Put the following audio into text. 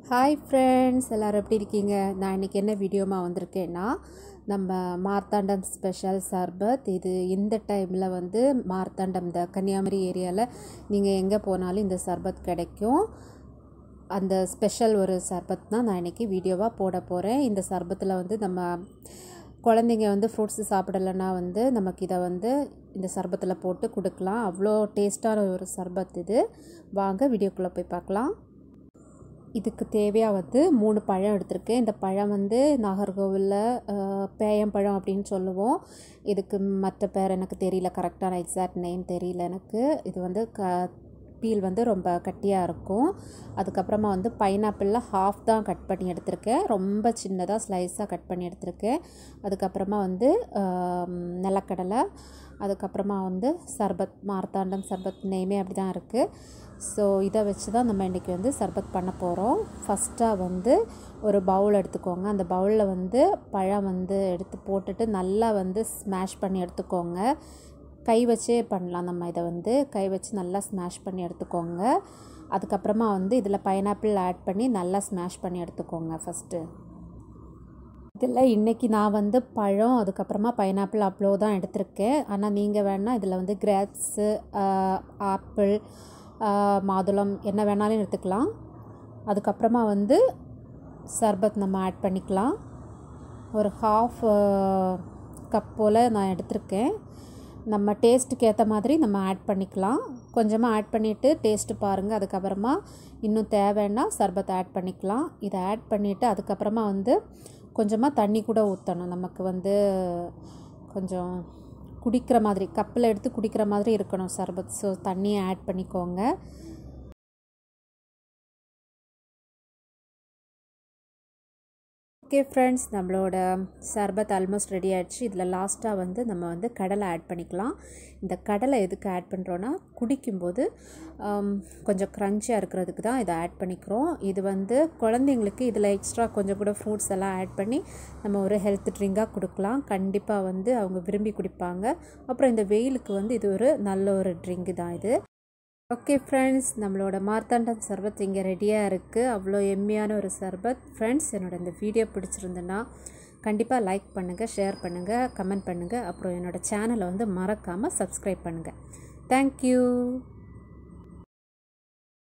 Hi friends, எல்லோரும் எப்படி இருக்கீங்க? நான் இன்றைக்கி என்ன வீடியோமா வந்திருக்கேன்னா, நம்ம மார்த்தாண்டம் ஸ்பெஷல் சர்பத். இது இந்த டைமில் வந்து மார்த்தாண்டம் இந்த கன்னியாகுமரி ஏரியாவில் நீங்கள் எங்கே போனாலும் இந்த சர்பத் கிடைக்கும். அந்த ஸ்பெஷல் ஒரு சர்பத் தான் நான் இன்றைக்கி வீடியோவாக போட போகிறேன். இந்த சர்பத்தில் வந்து நம்ம குழந்தைங்க வந்து ஃப்ரூட்ஸு சாப்பிடலைன்னா வந்து நமக்கு இதை வந்து இந்த சர்பத்தில் போட்டு கொடுக்கலாம். அவ்வளோ டேஸ்ட்டான ஒரு சர்பத் இது. வாங்க வீடியோக்குள்ளே போய் பார்க்கலாம். இதுக்கு தேவையாக வந்து 3 பழம் எடுத்திருக்கேன். இந்த பழம் வந்து நாகர்கோவிலில் பேயம்பழம் அப்படின்னு சொல்லுவோம். இதுக்கு மற்ற பேர் எனக்கு தெரியல, கரெக்டான எக்ஸாக்ட் நேம் தெரியல எனக்கு. இது வந்து பீல் வந்து ரொம்ப கட்டியாக இருக்கும். அதுக்கப்புறமா வந்து பைனாப்பிளில் ஹாஃப் தான் கட் பண்ணி எடுத்திருக்கேன். ரொம்ப சின்னதாக ஸ்லைஸாக கட் பண்ணி எடுத்திருக்கேன். அதுக்கப்புறமா வந்து நிலக்கடலை, அதுக்கப்புறமா வந்து சர்பத், மார்த்தாண்டம் சர்பத் நேமே அப்படி தான் இருக்குது. ஸோ இதை வச்சு தான் நம்ம இன்றைக்கி வந்து சர்பத் பண்ண போகிறோம். ஃபஸ்ட்டாக வந்து ஒரு பவுல் எடுத்துக்கோங்க. அந்த பவுலில் வந்து பழம் வந்து எடுத்து போட்டுட்டு நல்லா வந்து ஸ்மாஷ் பண்ணி எடுத்துக்கோங்க. கை வச்சே பண்ணலாம். நம்ம இதை வந்து கை வச்சு நல்லா ஸ்மாஷ் பண்ணி எடுத்துக்கோங்க. அதுக்கப்புறமா வந்து இதில் பைனாப்பிள் ஆட் பண்ணி நல்லா ஸ்மாஷ் பண்ணி எடுத்துக்கோங்க ஃபஸ்ட்டு. இதில் இன்றைக்கி நான் வந்து பழம், அதுக்கப்புறமா பைனாப்பிள் அவ்வளோ தான் எடுத்திருக்கேன். ஆனால் நீங்கள் வேணால் இதில் வந்து கிரேப்ஸு, ஆப்பிள், மாதுளம் என்ன வேணாலும் எடுத்துக்கலாம். அதுக்கப்புறமா வந்து சர்பத் நம்ம ஆட் பண்ணிக்கலாம். ஒரு ஹாஃப் கப் போல் நான் எடுத்திருக்கேன். நம்ம டேஸ்ட்டுக்கு ஏற்ற மாதிரி நம்ம ஆட் பண்ணிக்கலாம். கொஞ்சமாக ஆட் பண்ணிவிட்டு டேஸ்ட்டு பாருங்கள். அதுக்கப்புறமா இன்னும் தேவைன்னா சர்பத் ஆட் பண்ணிக்கலாம். இதை ஆட் பண்ணிவிட்டு அதுக்கப்புறமா வந்து கொஞ்சமாக தண்ணி கூட ஊற்றணும். நமக்கு வந்து கொஞ்சம் குடிக்கிற மாதிரி, கப்பில் எடுத்து குடிக்கிற மாதிரி இருக்கணும் சர்பத். ஸோ தண்ணியை ஆட் பண்ணிக்கோங்க. ஓகே ஃப்ரெண்ட்ஸ், நம்மளோட சர்பத் ஆல்மோஸ்ட் ரெடி ஆகிடுச்சு. இதில் லாஸ்ட்டாக வந்து நம்ம வந்து கடலை ஆட் பண்ணிக்கலாம். இந்த கடலை எதுக்கு ஆட் பண்ணுறோன்னா, குடிக்கும்போது கொஞ்சம் க்ரன்ச்சியாக இருக்கிறதுக்கு தான் இதை ஆட் பண்ணிக்கிறோம். இது வந்து குழந்தைங்களுக்கு இதில் எக்ஸ்ட்ரா கொஞ்சம் கூட ஃப்ரூட்ஸ் எல்லாம் ஆட் பண்ணி நம்ம ஒரு ஹெல்த் ட்ரிங்காக கொடுக்கலாம். கண்டிப்பாக வந்து அவங்க விரும்பி குடிப்பாங்க. அப்புறம் இந்த வெயிலுக்கு வந்து இது ஒரு நல்ல ஒரு ட்ரிங்கு தான் இது. ஓகே ஃப்ரெண்ட்ஸ், நம்மளோட மார்த்தாண்டம் சர்பத் இங்கே ரெடியாக இருக்குது. அவ்வளோ எம்மியான ஒரு சர்பத். ஃப்ரெண்ட்ஸ், என்னோட இந்த வீடியோ பிடிச்சிருந்துன்னா கண்டிப்பாக லைக் பண்ணுங்கள், ஷேர் பண்ணுங்கள், கமெண்ட் பண்ணுங்கள். அப்புறம் என்னோடய சேனலை வந்து மறக்காமல் சப்ஸ்கிரைப் பண்ணுங்கள். தேங்க்யூ.